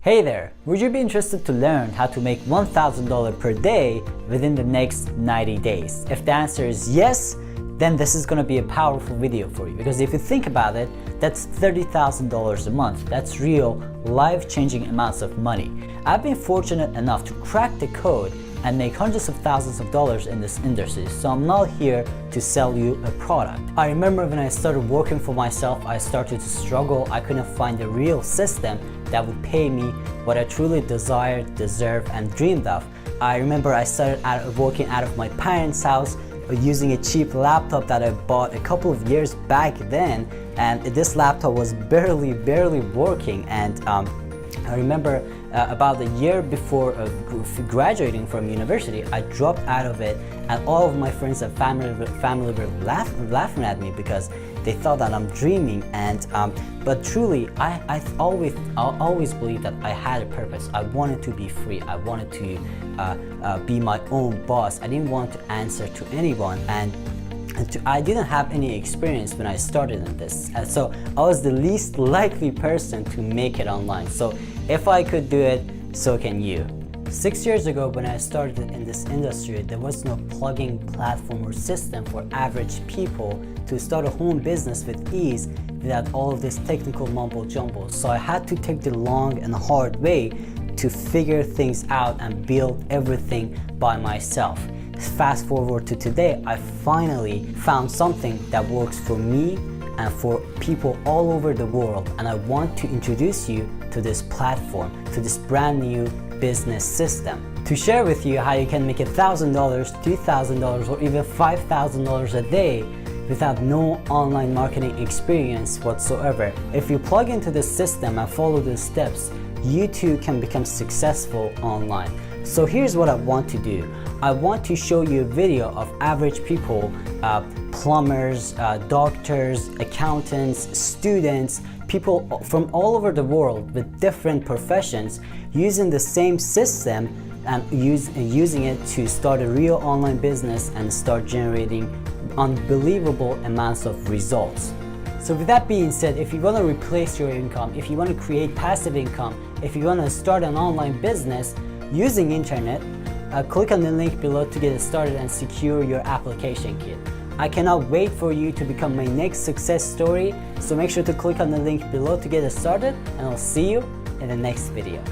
Hey there! Would you be interested to learn how to make $1,000 per day within the next 90 days? If the answer is yes, then this is going to be a powerful video for you, because if you think about it, that's $30,000 a month. That's real, life-changing amounts of money. I've been fortunate enough to crack the code and make hundreds of thousands of dollars in this industry, so I'm not here to sell you a product. I remember when I started working for myself, I started to struggle. I couldn't find a real system that would pay me what I truly desired, deserved, and dreamed of. I remember I started working out of my parents' house using a cheap laptop that I bought a couple of years back then, and this laptop was barely working. And I remember about a year before graduating from university, I dropped out of it, and all of my friends and family were laughing at me because they thought that I'm dreaming. And but truly, I always believed that I had a purpose. I wanted to be free. I wanted to be my own boss. I didn't want to answer to anyone, and I didn't have any experience when I started in this, so I was the least likely person to make it online. So if I could do it, so can you. 6 years ago, when I started in this industry, there was no plugin platform or system for average people to start a home business with ease without all of this technical mumbo jumbo. So I had to take the long and hard way to figure things out and build everything by myself. Fast forward to today, I finally found something that works for me and for people all over the world, and I want to introduce you to this platform, to this brand new business system, to share with you how you can make $1,000, $2,000, or even $5,000 a day without no online marketing experience whatsoever. If you plug into this system and follow the steps, you too can become successful online. So here's what I want to do. I want to show you a video of average people, plumbers, doctors, accountants, students, people from all over the world with different professions using the same system and using it to start a real online business and start generating unbelievable amounts of results. So with that being said, if you want to replace your income, if you want to create passive income, if you want to start an online business using internet, click on the link below to get started and secure your application kit. I cannot wait for you to become my next success story, so make sure to click on the link below to get started, and I'll see you in the next video.